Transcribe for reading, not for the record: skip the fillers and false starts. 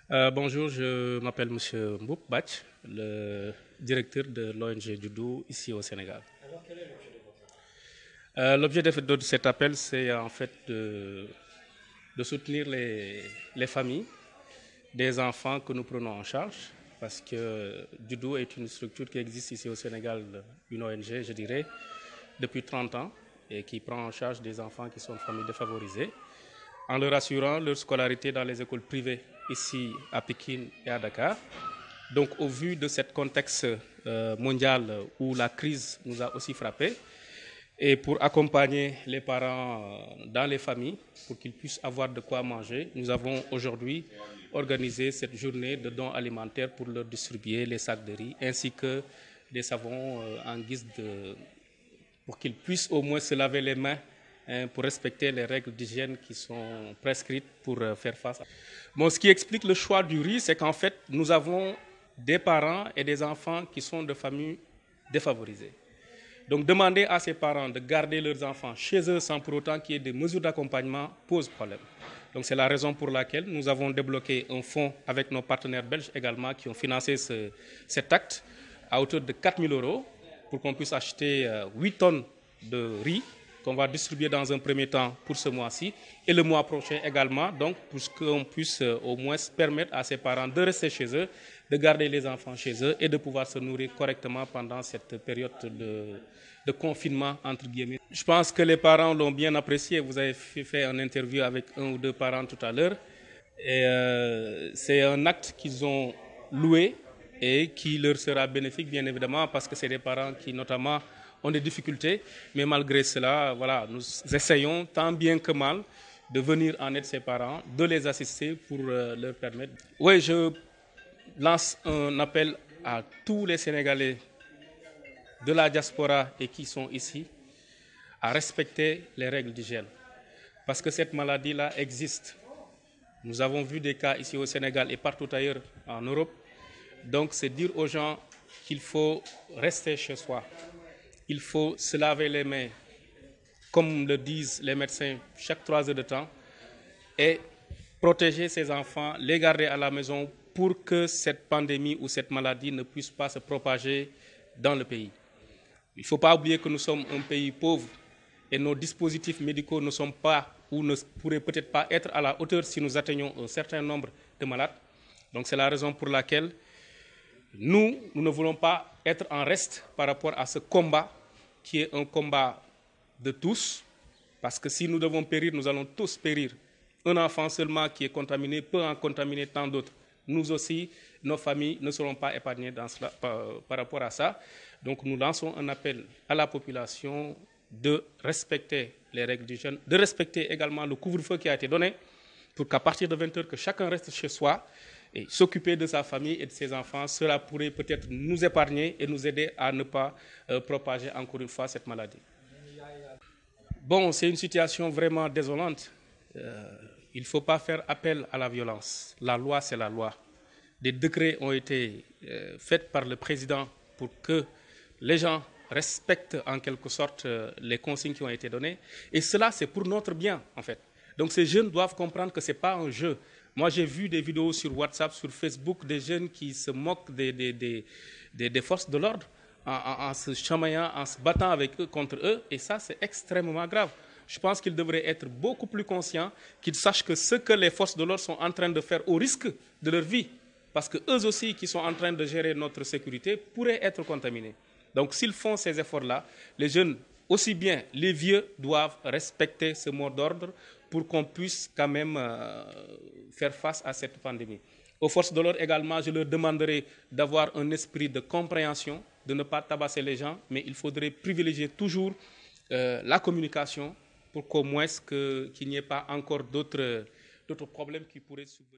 Bonjour, je m'appelle Monsieur Mboup Bach, le directeur de l'ONG Judo ici au Sénégal. Alors, quel est l'objet de votre appel? L'objet de cet appel, c'est en fait de soutenir les familles des enfants que nous prenons en charge, parce que Judo est une structure qui existe ici au Sénégal, une ONG, je dirais, depuis 30 ans, et qui prend en charge des enfants qui sont de familles défavorisées, en leur assurant leur scolarité dans les écoles privées ici à Pékin et à Dakar. Donc au vu de ce contexte mondial où la crise nous a aussi frappés, et pour accompagner les parents dans les familles, pour qu'ils puissent avoir de quoi manger, nous avons aujourd'hui organisé cette journée de dons alimentaires pour leur distribuer les sacs de riz, ainsi que des savons en guise pour qu'ils puissent au moins se laver les mains pour respecter les règles d'hygiène qui sont prescrites pour faire face. Bon, ce qui explique le choix du riz, c'est qu'en fait, nous avons des parents et des enfants qui sont de familles défavorisées. Donc demander à ces parents de garder leurs enfants chez eux sans pour autant qu'il y ait des mesures d'accompagnement pose problème. Donc c'est la raison pour laquelle nous avons débloqué un fonds avec nos partenaires belges également qui ont financé cet acte à hauteur de 4 000 € pour qu'on puisse acheter 8 tonnes de riz qu'on va distribuer dans un premier temps pour ce mois-ci et le mois prochain également, donc pour qu'on puisse au moins permettre à ces parents de rester chez eux, de garder les enfants chez eux et de pouvoir se nourrir correctement pendant cette période de confinement, entre guillemets. Je pense que les parents l'ont bien apprécié. Vous avez fait une interview avec un ou deux parents tout à l'heure. Et c'est un acte qu'ils ont loué et qui leur sera bénéfique, bien évidemment, parce que c'est des parents qui, notamment, ont des difficultés. Mais malgré cela, voilà, nous essayons tant bien que mal de venir en aide ces parents, de les assister pour leur permettre. Oui, je lance un appel à tous les Sénégalais de la diaspora et qui sont ici à respecter les règles d'hygiène. Parce que cette maladie-là existe. Nous avons vu des cas ici au Sénégal et partout ailleurs en Europe. Donc c'est dire aux gens qu'il faut rester chez soi. Il faut se laver les mains, comme le disent les médecins, chaque 3 heures de temps, et protéger ses enfants, les garder à la maison pour que cette pandémie ou cette maladie ne puisse pas se propager dans le pays. Il ne faut pas oublier que nous sommes un pays pauvre et nos dispositifs médicaux ne sont pas ou ne pourraient peut-être pas être à la hauteur si nous atteignons un certain nombre de malades. Donc c'est la raison pour laquelle nous ne voulons pas être en reste par rapport à ce combat qui est un combat de tous, parce que si nous devons périr, nous allons tous périr. Un enfant seulement qui est contaminé peut en contaminer tant d'autres. Nous aussi, nos familles ne seront pas épargnées par rapport à ça. Donc nous lançons un appel à la population de respecter les règles d'hygiène, de respecter également le couvre-feu qui a été donné, pour qu'à partir de 20 h, que chacun reste chez soi et s'occuper de sa famille et de ses enfants. Cela pourrait peut-être nous épargner et nous aider à ne pas propager encore une fois cette maladie. Bon, c'est une situation vraiment désolante. Il ne faut pas faire appel à la violence. La loi, c'est la loi. Des décrets ont été faits par le président pour que les gens respectent en quelque sorte les consignes qui ont été données. Et cela, c'est pour notre bien, en fait. Donc ces jeunes doivent comprendre que ce n'est pas un jeu. Moi, j'ai vu des vidéos sur WhatsApp, sur Facebook, des jeunes qui se moquent des forces de l'ordre en se chamaillant, en se battant avec eux, contre eux. Et ça, c'est extrêmement grave. Je pense qu'ils devraient être beaucoup plus conscients, qu'ils sachent que ce que les forces de l'ordre sont en train de faire au risque de leur vie, parce qu'eux aussi qui sont en train de gérer notre sécurité pourraient être contaminés. Donc s'ils font ces efforts-là, les jeunes, aussi bien les vieux, doivent respecter ce mot d'ordre pour qu'on puisse quand même faire face à cette pandémie. Aux forces de l'ordre également, je leur demanderai d'avoir un esprit de compréhension, de ne pas tabasser les gens, mais il faudrait privilégier toujours la communication pour qu'au moins qu'il n'y ait pas encore d'autres problèmes qui pourraient survenir.